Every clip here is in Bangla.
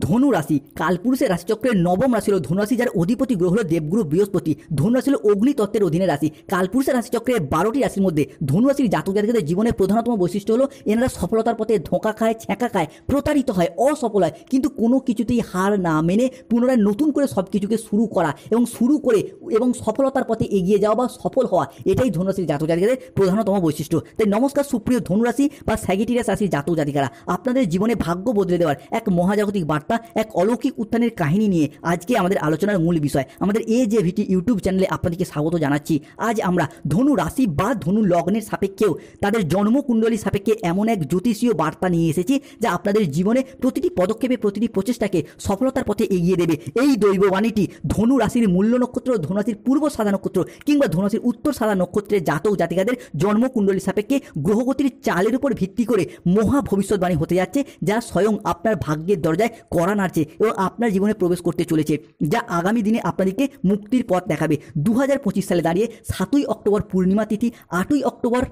ধনু রাশি কালপুরুষের রাশিচক্রের নবম রাশি হল ধনু রাশি, যার অধিপতি গ্রহ হল দেবগুরু বৃহস্পতি। ধনু রাশি হল অগ্নিতত্ত্বের অধীনে রাশি। কালপুরুষের রাশিচক্রের 12টি রাশির মধ্যে ধনু রাশির জাতক জাতিকাদের জীবনের প্রধানতম বৈশিষ্ট্য হলো এনারা সফলতার পথে ধোঁকা খায়, ছ্যাঁকা খায়, প্রতারিত হয়, অসফল হয়, কিন্তু কোনো কিছুতেই হার না মেনে পুনরায় নতুন করে সব কিছুকে শুরু করে সফলতার পথে এগিয়ে যাওয়া বা সফল হওয়া, এটাই ধনু রাশির জাতক জাতিকাদের প্রধানতম বৈশিষ্ট্য। তাই নমস্কার সুপ্রিয় ধনু রাশি বা স্যাজিটেরিয়াস রাশির জাতক জাতিকারা, আপনাদের জীবনে ভাগ্য বদলে দেওয়ার এক মহাজাগতিক বার্তা, এক অলৌকিক উত্থানের কাহিনী নিয়ে আজকে আমাদের আলোচনার মূল বিষয়। আমাদের AJVT ইউটিউব চ্যানেলে আপনাদেরকে স্বাগত জানাচ্ছি। আজ আমরা ধনু রাশি বা ধনু লগ্নের সাপেক্ষেও তাদের জন্মকুণ্ডলী সাপেক্ষে এমন এক জ্যোতিষীয় বার্তা নিয়ে এসেছি যা আপনাদের জীবনে প্রতিটি পদক্ষেপে, প্রতিটি প্রচেষ্টাকে সফলতার পথে এগিয়ে দেবে। এই দৈববাণীটি ধনু রাশির মূল্য নক্ষত্র, ধনু রাশির পূর্ব সাদা নক্ষত্র কিংবা ধনু রাশির উত্তর সাদা নক্ষত্রের জাতক জাতিকাদের জন্মকুণ্ডলী সাপেক্ষে গ্রহগতির চালের উপর ভিত্তি করে মহা ভবিষ্যৎবাণী হতে যাচ্ছে, যা স্বয়ং আপনার ভাগ্যের দরজায় কড়া নাড়ছে এবং আপনার জীবনে প্রবেশ করতে চলেছে, যা আগামী দিনে আপনাদেরকে মুক্তির পথ দেখাবে। 2025 সালে দাঁড়িয়ে 7ই অক্টোবর পূর্ণিমা তিথি, 8ই অক্টোবর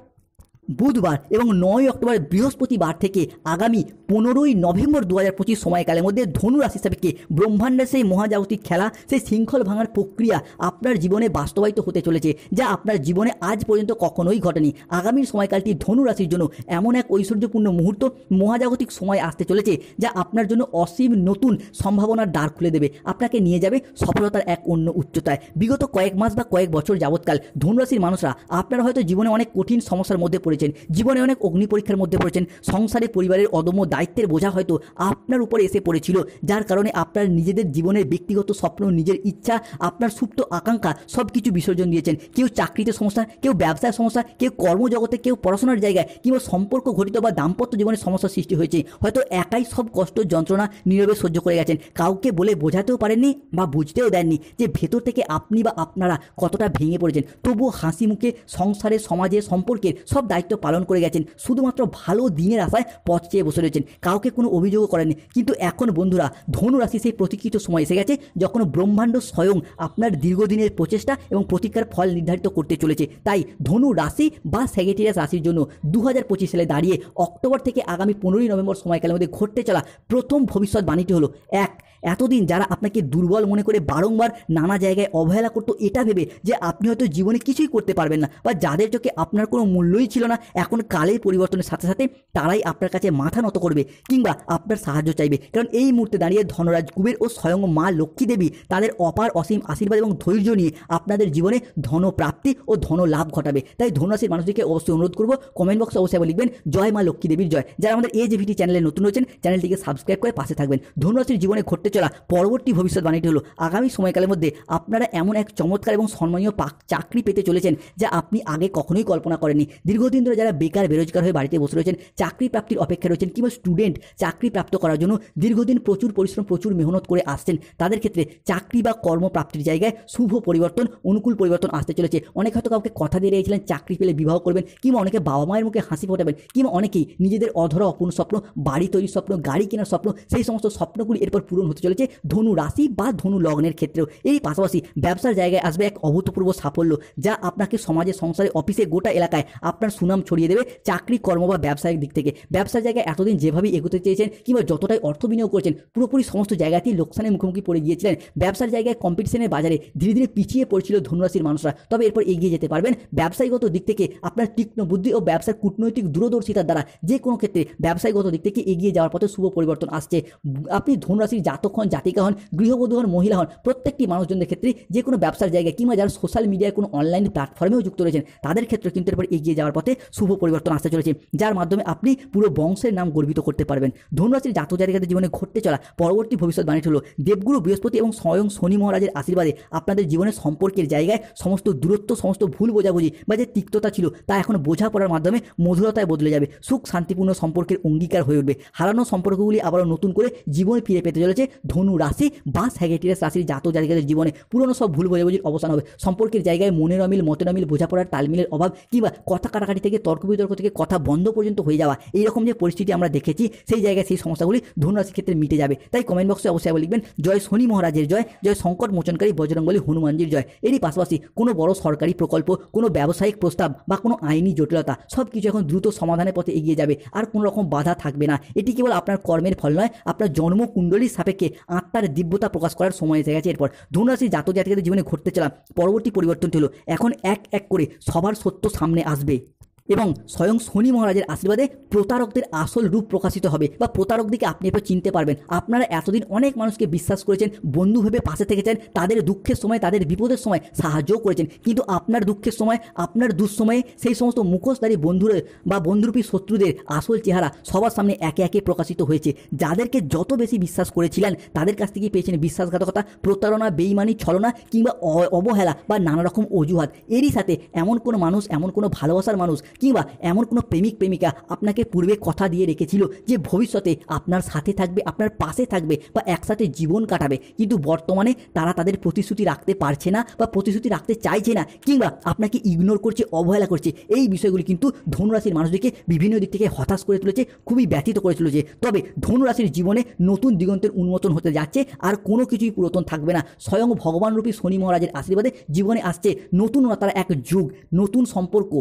বুধবার এবং 9ই অক্টোবর বৃহস্পতিবার থেকে আগামী 15ই নভেম্বর 2025 সময়কালের মধ্যে ধনু রাশি সাপেক্ষে ব্রহ্মাণ্ডের সেই মহাজাগতিক খেলা, সেই শৃঙ্খল ভাঙার প্রক্রিয়া আপনার জীবনে বাস্তবায়িত হতে চলেছে, যা আপনার জীবনে আজ পর্যন্ত কখনোই ঘটেনি। আগামীর সময়কালটি ধনু রাশির জন্য এমন এক ঐশ্বর্যপূর্ণ মুহূর্ত, মহাজাগতিক সময় আসতে চলেছে যা আপনার জন্য অসীম নতুন সম্ভাবনার দ্বার খুলে দেবে, আপনাকে নিয়ে যাবে সফলতার এক অন্য উচ্চতায়। বিগত কয়েক মাস বা কয়েক বছর যাবৎকাল ধনু রাশির মানুষরা আপনারা হয়তো জীবনে অনেক কঠিন সমস্যার মধ্যে পড়েছেন, জীবনে অনেক অগ্নি পরীক্ষার মধ্যে পড়েছেন, সংসারে পরিবারের অদম্য দায়িত্বের বোঝা হয়তো আপনার উপরে এসে পড়েছিল, যার কারণে আপনার নিজেদের জীবনের ব্যক্তিগত স্বপ্ন, নিজের ইচ্ছা, আপনার সুপ্ত আকাঙ্ক্ষা সব কিছু বিসর্জন দিয়েছেন। কেউ চাকরিতে সমস্যা, কেউ ব্যবসায় সমস্যা, কেউ কর্মজগতে, কেউ পড়াশোনার জায়গায় কিংবা সম্পর্ক ঘটিত বা দাম্পত্য জীবনে সমস্যার সৃষ্টি হয়েছে। হয়তো একাই সব কষ্ট যন্ত্রণা নীরবে সহ্য করে গেছেন, কাউকে বলে বোঝাতেও পারেননি বা বুঝতেও দেননি যে ভেতর থেকে আপনি বা আপনারা কতটা ভেঙে পড়েছেন। তবুও হাসি মুখে সংসারে, সমাজে, সম্পর্কের সব দায়িত্ব পালন করে গেছেন, শুধুমাত্র ভালো দিনের আশায় পথ চেয়ে বসে রয়েছেন, কাউকে কোনো অভিযোগও করেননি। কিন্তু এখন বন্ধুরা, ধনু রাশি সেই প্রতীক্ষিত সময় এসে গেছে যখন ব্রহ্মাণ্ড স্বয়ং আপনার দীর্ঘদিনের প্রচেষ্টা এবং প্রতিজ্ঞার ফল নির্ধারিত করতে চলেছে। তাই ধনু রাশি বা স্যাজিটেরিয়াস রাশির জন্য 2025 সালে দাঁড়িয়ে অক্টোবর থেকে আগামী 15ই নভেম্বর সময়কালের মধ্যে ঘটতে চলা প্রথম ভবিষ্যৎবাণীটি হলো এতদিন যারা আপনাকে দুর্বল মনে করে বারংবার নানা জায়গায় অবহেলা করতো, এটা ভেবে যে আপনি হয়তো জীবনে কিছুই করতে পারবেন না বা যাদের চোখে আপনার কোনো মূল্যই ছিল না, এখন কালের পরিবর্তনের সাথে সাথে তারাই আপনার কাছে মাথা নত করবে কিংবা আপনার সাহায্য চাইবে। কারণ এই মুহূর্তে দাঁড়িয়ে ধনরাজ কুবের ও স্বয়ং মা লক্ষ্মী দেবী তাদের অপার অসীম আশীর্বাদ এবং ধৈর্য নিয়ে আপনাদের জীবনে ধনপ্রাপ্তি ও ধন লাভ ঘটাবে। তাই ধনুরাশির মানুষদেরকে অবশ্যই অনুরোধ করবো, কমেন্ট বক্সে অবশ্যই লিখবেন জয় মা লক্ষ্মী দেবীর জয়। যারা আমাদের AJVT চ্যানেলে নতুন হয়েছেন, চ্যানেলটিকে সাবস্ক্রাইব করে পাশে থাকবেন। ধনুরাশির জীবনে ঘটতে চলা পরবর্তী ভবিষ্যৎবাণীটি হলো আগামী সময়কালের মধ্যে আপনারা এমন এক চমৎকার এবং সম্মানীয় চাকরি পেতে চলেছেন যা আপনি আগে কখনোই কল্পনা করেননি। দীর্ঘদিন ধরে যারা বেকার বেরোজগার হয়ে বাড়িতে বসে রয়েছেন, চাকরি প্রাপ্তির অপেক্ষা রয়েছেন কিংবা স্টুডেন্ট চাকরি প্রাপ্ত করার জন্য দীর্ঘদিন প্রচুর পরিশ্রম, প্রচুর মেহনত করে আসছেন, তাদের ক্ষেত্রে চাকরি বা কর্মপ্রাপ্তির জায়গায় শুভ পরিবর্তন, অনুকূল পরিবর্তন আসতে চলেছে। অনেক হয়তো কাউকে কথা দিয়ে রেখেছিলেন চাকরি পেলে বিবাহ করবেন, কিংবা অনেকে বাবা মায়ের মুখে হাসি ফোটাবেন, কিংবা অনেকেই নিজেদের অধরা অপূর্ণ স্বপ্ন, বাড়ি তৈরির স্বপ্ন, গাড়ি কেনার স্বপ্ন, সেই সমস্ত স্বপ্নগুলি এরপর পূরণ হতে চলেছে ধনু রাশি বা ধনু লগ্নের ক্ষেত্রেও। এই পাশাপাশি ব্যবসার জায়গায় আসবে এক অভূতপূর্ব সাফল্য, যা আপনাকে সমাজে, সংসারে, অফিসে, গোটা এলাকায় আপনার সুনাম ছড়িয়ে দেবে। চাকরি, কর্ম বা ব্যবসায়িক দিক থেকে ব্যবসার জায়গায় এতদিন যেভাবে এগোতে চেয়েছেন কিংবা যতটাই অর্থ বিনিয়োগ করেছেন, পুরোপুরি সমস্ত জায়গাতেই লোকসানের মুখোমুখি পড়ে গিয়েছিলেন। ব্যবসার জায়গায় কম্পিটিশনের বাজারে ধীরে ধীরে পিছিয়ে পড়ছিল ধনুরাশির মানুষরা, তবে এরপর এগিয়ে যেতে পারবেন। ব্যবসায়িকগত দিক থেকে আপনার তীক্ষ্ণ বুদ্ধি ও ব্যবসার কূটনৈতিক দূরদর্শিতার দ্বারা যে কোনো ক্ষেত্রে ব্যবসায়িকগত দিক থেকে এগিয়ে যাওয়ার পথে শুভ পরিবর্তন আসছে। আপনি ধনুরাশির জাতক হন, জাতিকা হন, গৃহবধূ হন, মহিলা হন, প্রত্যেকটি মানুষজনদের ক্ষেত্রে যে কোনো ব্যবসার জায়গায় কিংবা যারা সোশ্যাল মিডিয়ায় কোনো অনলাইন প্ল্যাটফর্মেও যুক্ত রয়েছেন, তাদের ক্ষেত্রে কিন্তু এরপর এগিয়ে যাওয়ার পথে শুভ পরিবর্তন আসতে চলেছে, যার মাধ্যমে আপনি পুরো বংশের নাম গর্বিত করতে পারবেন। ধনুরাশির জাতক জাতিকাদের জীবনে ঘটতে চলা পরবর্তী ভবিষ্যৎবাণীটি হলো দেবগুরু বৃহস্পতি এবং স্বয়ং শনি মহারাজের আশীর্বাদে আপনাদের জীবনের সম্পর্কের জায়গায় সমস্ত দূরত্ব, সমস্ত ভুল বোঝাবুঝি বা যে তিক্ততা ছিল তা এখন বোঝাপড়ার মাধ্যমে মধুরতায় বদলে যাবে। সুখ শান্তিপূর্ণ সম্পর্কের অঙ্গীকার হয়ে উঠবে। হারানো সম্পর্কগুলি আবারও নতুন করে জীবনে ফিরে পেতে চলেছে ধনু রাশি বা স্যাজিটেরিয়াস রাশির জাতক জাতিকাদের জীবনে পুরনো সব ভুল বোঝাবুঝির অবসান হবে। সম্পর্কের জায়গায় মনের অমিল, মতের অমিল, বোঝাপড়ার তালমিলের অভাব কিংবা কথা কাটাকাটি থেকে তর্ক বিতর্ক থেকে কথা বন্ধ পর্যন্ত হয়ে যাওয়া, এইরকম যে পরিস্থিতি আমরা দেখেছি সেই জায়গায় সেই সমস্যাগুলি ধনু রাশির ক্ষেত্রে মিটে যাবে। তাই কমেন্ট বক্সে অবশ্যই লিখবেন জয় শনি মহারাজের জয়, জয় সংকট মোচনকারী বজরংবলী হনুমানজির জয়। এরই পাশাপাশি কোনো বড় সরকারি প্রকল্প, কোনো ব্যবসায়িক প্রস্তাব বা কোনো আইনি জটিলতা সব কিছু এখন দ্রুত সমাধানের পথে এগিয়ে যাবে, আর কোনো রকম বাধা থাকবে না। এটি কেবল আপনার কর্মের ফল নয়, আপনার জন্মকুণ্ডলীর সাপেক্ষে আত্মার দিব্যতা প্রকাশ করার সময় এসে গেছে। এরপর ধনু রাশির জাতক জাতিকাদের জীবনে ঘটতে চলা পরবর্তী পরিবর্তনটি হলো এখন এক এক করে সবার সত্য সামনে আসবে এবং স্বয়ং শনি মহারাজের আশীর্বাদে প্রতারকদের আসল রূপ প্রকাশিত হবে বা প্রতারকদিকে আপনি এরপর চিনতে পারবেন। আপনারা এতদিন অনেক মানুষকে বিশ্বাস করেছেন, বন্ধু ভেবে পাশে থেকেছেন, তাদের দুঃখের সময়, তাদের বিপদের সময় সাহায্যও করেছেন, কিন্তু আপনার দুঃখের সময়, আপনার দুঃসময়ে সেই সমস্ত মুখোশধারী বন্ধুরা বা বন্ধুরূপী শত্রুদের আসল চেহারা সবার সামনে একে একে প্রকাশিত হয়েছে। যাদেরকে যত বেশি বিশ্বাস করেছিলেন তাদের কাছ থেকেই পেয়েছেন বিশ্বাসঘাতকতা, প্রতারণা, বেইমানি, ছলনা কিংবা অবহেলা বা নানা রকম অজুহাত। এরই সাথে এমন কোনো মানুষ, এমন কোনো ভালোবাসার মানুষ কিংবা এমন কোনো প্রেমিক প্রেমিকা আপনাকে পূর্বে কথা দিয়ে রেখেছিল যে ভবিষ্যতে আপনার সাথে থাকবে, আপনার পাশে থাকবে বা একসাথে জীবন কাটাবে, কিন্তু বর্তমানে তারা তাদের প্রতিশ্রুতি রাখতে পারছে না বা প্রতিশ্রুতি রাখতে চাইছে না কিংবা আপনাকে ইগনোর করছে, অবহেলা করছে। এই বিষয়গুলি কিন্তু ধনুরাশির মানুষদেরকে বিভিন্ন দিক থেকে হতাশ করে তুলেছে, খুবই ব্যথিত করে তুলেছে। তবে ধনুরাশির জীবনে নতুন দিগন্তের উন্মোচন হতে যাচ্ছে, আর কোনো কিছুই পুরাতন থাকবে না। স্বয়ং ভগবানরূপী শনি মহারাজের আশীর্বাদে জীবনে আসছে নতুনতার এক যুগ, নতুন সম্পর্ক,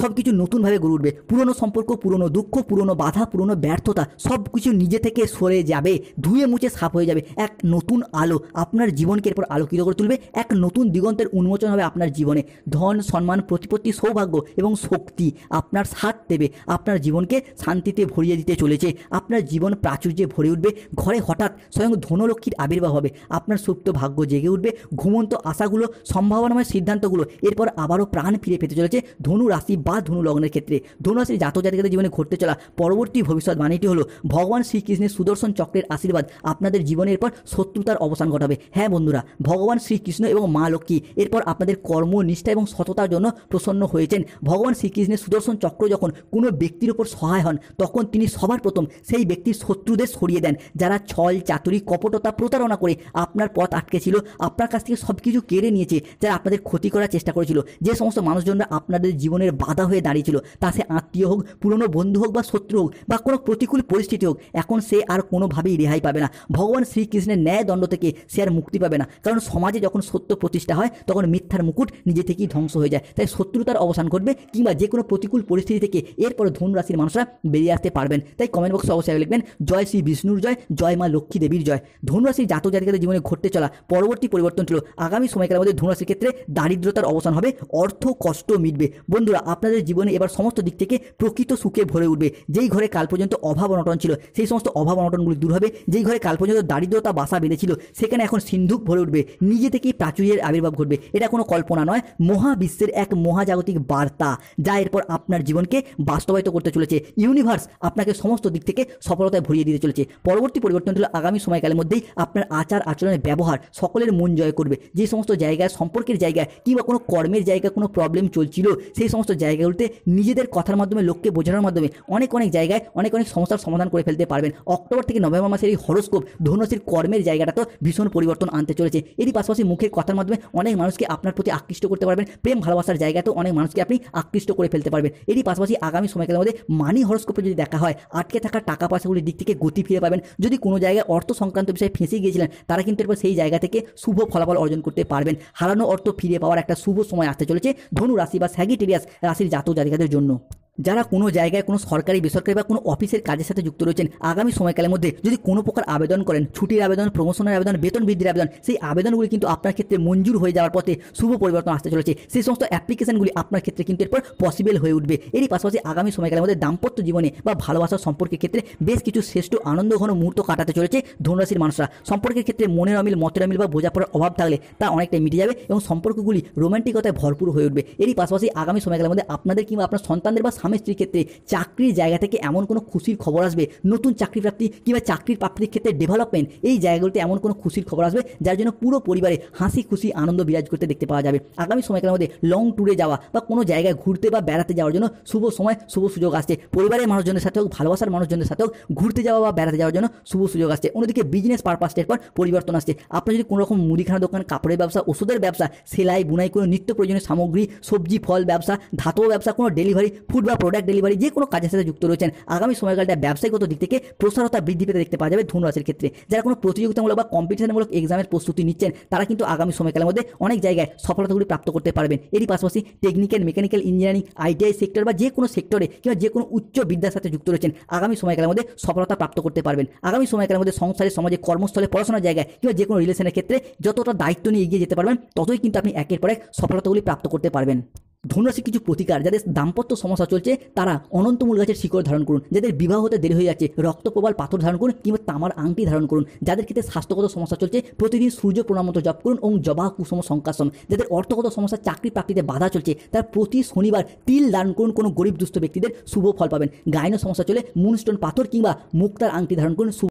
সব কিছু নতুনভাবে গড়ে উঠবে। পুরনো সম্পর্ক, পুরনো দুঃখ, পুরনো বাধা, পুরনো ব্যর্থতা সব কিছু নিজে থেকে সরে যাবে, ধুয়ে মুছে সাফ হয়ে যাবে। এক নতুন আলো আপনার জীবনকে এরপর আলোকিত করে তুলবে, এক নতুন দিগন্তের উন্মোচন হবে আপনার জীবনে। ধন, সম্মান, প্রতিপত্তি, সৌভাগ্য এবং শক্তি আপনার সাথ দেবে, আপনার জীবনকে শান্তিতে ভরিয়ে দিতে চলেছে। আপনার জীবন প্রাচুর্যে ভরে উঠবে। ঘরে হঠাৎ স্বয়ং ধনলক্ষ্মীর আবির্ভাব হবে, আপনার সুপ্ত ভাগ্য জেগে উঠবে। ঘুমন্ত আশাগুলো, সম্ভাবনাময় সিদ্ধান্তগুলো এরপর আবারও প্রাণ ফিরে পেতে চলেছে ধনু রাশি বা ধনু লগ্নের ক্ষেত্রে। ধনু রাশির জাতক জাতিকাদের জীবনে ঘটতে চলা পরবর্তী ভবিষ্যৎবাণীটি হলো ভগবান শ্রীকৃষ্ণের সুদর্শন চক্রের আশীর্বাদ আপনাদের জীবনের পর শত্রুতার অবসান ঘটাবে। হ্যাঁ বন্ধুরা, ভগবান শ্রীকৃষ্ণ এবং মা লক্ষ্মী এরপর আপনাদের কর্ম, নিষ্ঠা এবং সততার জন্য প্রসন্ন হয়েছেন। ভগবান শ্রীকৃষ্ণের সুদর্শন চক্র যখন কোনো ব্যক্তির উপর সহায় হন, তখন তিনি সবার প্রথম সেই ব্যক্তির শত্রুদের সরিয়ে দেন, যারা ছল, চাতুরি, কপটতা, প্রতারণা করে আপনার পথ আটকে ছিল, আপনার কাছ থেকে সব কিছু কেড়ে নিয়েছে, যারা আপনাদের ক্ষতি করার চেষ্টা করেছিল। যে সমস্ত মানুষজনরা আপনাদের জীবনের বাধা হয়ে দাঁড়িয়েছিল, তা সে আত্মীয় হোক, পুরনো বন্ধু হোক বা শত্রু হোক বা কোনো প্রতিকূল পরিস্থিতি হোক, এখন সে আর কোনোভাবেই রেহাই পাবে না। ভগবান শ্রীকৃষ্ণের ন্যায় দণ্ড থেকে সে আর মুক্তি পাবে না, কারণ সমাজে যখন সত্য প্রতিষ্ঠা হয় তখন মিথ্যার মুকুট নিজে থেকেই ধ্বংস হয়ে যায়। তাই শত্রুতার অবসান ঘটবে কিংবা যে কোনো প্রতিকূল পরিস্থিতি থেকে এরপর ধনু রাশির মানুষরা বেরিয়ে আসতে পারবেন। তাই কমেন্ট বক্সে অবশ্যই লিখবেন জয় শ্রী বিষ্ণুর জয়, জয় মা লক্ষ্মী দেবীর জয়। ধনু রাশির জাতক জাতিকাদের জীবনে ঘটতে চলা পরবর্তী পরিবর্তন ছিল আগামী সময়কালের মধ্যে ধনু রাশির ক্ষেত্রে দারিদ্রতার অবসান হবে, অর্থ কষ্ট মিটবে। বন্ধুরা, আপনাদের জীবনে এবার সমস্ত দিক থেকে প্রকৃত সুখে ভরে উঠবে। যেই ঘরে কাল পর্যন্ত অভাব অনটন ছিল, সেই সমস্ত অভাব অনটনগুলি দূর হবে। যেই ঘরে কাল পর্যন্ত দারিদ্রতা বাসা বেঁধেছিল, সেখানে এখন সিন্ধুক ভরে উঠবে, নিজে থেকেই প্রাচুর্যের আবির্ভাব ঘটবে। এটা কোনো কল্পনা নয়, মহাবিশ্বের এক মহাজাগতিক বার্তা, যা এরপর আপনার জীবনকে বাস্তবায়িত করতে চলেছে। ইউনিভার্স আপনাকে সমস্ত দিক থেকে সফলতায় ভরিয়ে দিতে চলেছে। পরবর্তী পরিবর্তন হলো আগামী সময়কালের মধ্যেই আপনার আচার আচরণের ব্যবহার সকলের মন জয় করবে। যে সমস্ত জায়গায়, সম্পর্কের জায়গায় কিংবা কোনো কর্মের জায়গায় কোনো প্রবলেম চলছিল, সেই সমস্ত জায়গাগুলোতে নিজেদের কথার মাধ্যমে, লোককে বোঝানোর মাধ্যমে অনেক জায়গায় অনেক সমস্যার সমাধান করে ফেলতে পারবেন। অক্টোবর থেকে নভেম্বর মাসের এই হরোস্কোপ ধনু রাশির কর্মের জায়গাটা তো ভীষণ পরিবর্তন আনতে চলেছে। এরই পাশাপাশি মুখের কথার মাধ্যমে অনেক মানুষকে আপনার প্রতি আকৃষ্ট করতে পারবেন। প্রেম ভালোবাসার জায়গাতেও অনেক মানুষকে আপনি আকৃষ্ট করে ফেলতে পারবেন। এরই পাশাপাশি আগামী সময়কালের মধ্যে মানি হরোস্কোপে যদি দেখা হয়, আটকে থাকা টাকা পয়সাগুলির দিক থেকে গতি ফিরে পাবেন। যদি কোনো জায়গায় অর্থ সংক্রান্ত বিষয়ে ফেঁসে গিয়েছিলেন, তারা কিন্তু এরপর সেই জায়গা থেকে শুভ ফলাফল অর্জন করতে পারবেন। হারানো অর্থ ফিরে পাওয়ার একটা শুভ সময় আসতে চলেছে ধনু রাশি বা স্যাজিটেরিয়াস রাশির জাতক জাতিকাদের জন্য। যারা কোনো জায়গায় কোনো সরকারি, বেসরকারি বা কোনো অফিসের কাজের সাথে যুক্ত রয়েছেন, আগামী সময়কালের মধ্যে যদি কোনো প্রকার আবেদন করেন, ছুটির আবেদন, প্রমোশনের আবেদন, বেতন বৃদ্ধির আবেদন, সেই আবেদনগুলি কিন্তু আপনার ক্ষেত্রে মঞ্জুর হয়ে যাওয়ার পথে শুভ পরিবর্তন আসতে চলেছে। সেই সমস্ত অ্যাপ্লিকেশনগুলি আপনার ক্ষেত্রে কিন্তু এরপর পসিবল হয়ে উঠবে। এরই পাশাপাশি আগামী সময়কালের মধ্যে দাম্পত্য জীবনে বা ভালোবাসার সম্পর্কের ক্ষেত্রে বেশ কিছু শ্রেষ্ঠ আনন্দঘন মুহূর্ত কাটাতে চলেছে ধনুরাশির মানুষরা। সম্পর্কের ক্ষেত্রে মনের অমিল, মতের অমিল বা বোঝাপড়ার অভাব থাকলে তা অনেকটাই মিটে যাবে এবং সম্পর্কগুলি রোমান্টিকতায় ভরপুর হয়ে উঠবে। এরই পাশাপাশি আগামী সময়কালের মধ্যে আপনাদের কিংবা আপনার সন্তানদের বা স্বামী স্ত্রীর ক্ষেত্রে চাকরির জায়গা থেকে এমন কোনো খুশির খবর আসবে, নতুন চাকরি প্রাপ্তি কিংবা চাকরির প্রাপ্তির ক্ষেত্রে ডেভেলপমেন্ট, এই জায়গাগুলোতে এমন কোনো খুশির খবর আসবে যার জন্য পুরো পরিবারে হাসি খুশি আনন্দ বিরাজ করতে দেখতে পাওয়া যাবে। আগামী সময়কালের মধ্যে লং ট্যুরে যাওয়া বা কোনো জায়গায় ঘুরতে বা বেড়াতে যাওয়ার জন্য শুভ সময়, শুভ সুযোগ আসছে। পরিবারের মানুষজনের সাথে হোক, ভালোবাসার মানুষজনের সাথে হোক, ঘুরতে যাওয়া বা বেড়াতে যাওয়ার জন্য শুভ সুযোগ আসছে। অন্যদিকে বিজনেস পারপাসের পর পরিবর্তন আসছে। আপনার যদি কোনো রকম মুদিখানা দোকান, কাপড়ের ব্যবসা, ওষুধের ব্যবসা, সেলাই বুনাই, কোনো নিত্য প্রয়োজনীয় সামগ্রী, সবজি ফল ব্যবসা, ধাতব ব্যবসা, কোনো ডেলিভারি, ফুড বা প্রোডাক্ট ডেলিভারি, যে কোনো কাজের সাথে যুক্ত রয়েছেন, আগামী সময়কালটা ব্যবসায়িক দিক থেকে প্রসারতা বৃদ্ধি পেতে দেখতে পাওয়া যাবে ধনু রাশির ক্ষেত্রে। যারা কোনো প্রতিযোগিতামূলক বা কম্পিটিশনমূলক এক্সামের প্রস্তুতি নিচ্ছেন, তারা কিন্তু আগামী সময়কালের মধ্যে অনেক জায়গায় সফলতাগুলি প্রাপ্ত করতে পারবেন। এরই পাশাপাশি technical, mechanical engineering, ITI sector বা যে কোনো সেক্টরে কিংবা যে কোনো উচ্চ বিদ্যার সাথে যুক্ত রয়েছেন, আগামী সময়কালের মধ্যে সফলতা প্রাপ্ত করতে পারবেন। আগামী সময়কালের মধ্যে সংসারে, সমাজে, কর্মস্থলে, পড়াশোনার জায়গায় কিংবা যে কোনো রিলেশনের ক্ষেত্রে যতটা দায়িত্ব নিয়ে এগিয়ে যেতে পারবেন, ততই কিন্তু আপনি একের পর এক সফলতাগুলি প্রাপ্ত করতে পারবেন। ধনুরাশির কিছু প্রতিকার: যাদের দাম্পত্য সমস্যা চলছে তারা অনন্তমূল গাছের শিকড় ধারণ করুন। যাদের বিবাহ হতে দেরি হয়ে যাচ্ছে, রক্তপ্রবাল পাথর ধারণ করুন কিংবা তামার আংটি ধারণ করুন। যাদের ক্ষেত্রে স্বাস্থ্যগত সমস্যা চলছে, প্রতিদিন সূর্য প্রণাম মন্ত্র জপ করুন এবং জবা কুসুম শঙ্কাসন। যাদের অর্থগত সমস্যা, চাকরি প্রাপ্তিতে বাধা চলছে, তারা প্রতি শনিবার তিল দান করুন, কোনো গরিব দুস্থ ব্যক্তিদের শুভ ফল পাবেন। গাইনো সমস্যা চলে মুনস্টোন পাথর কিংবা মুক্তার আংটি ধারণ করুন।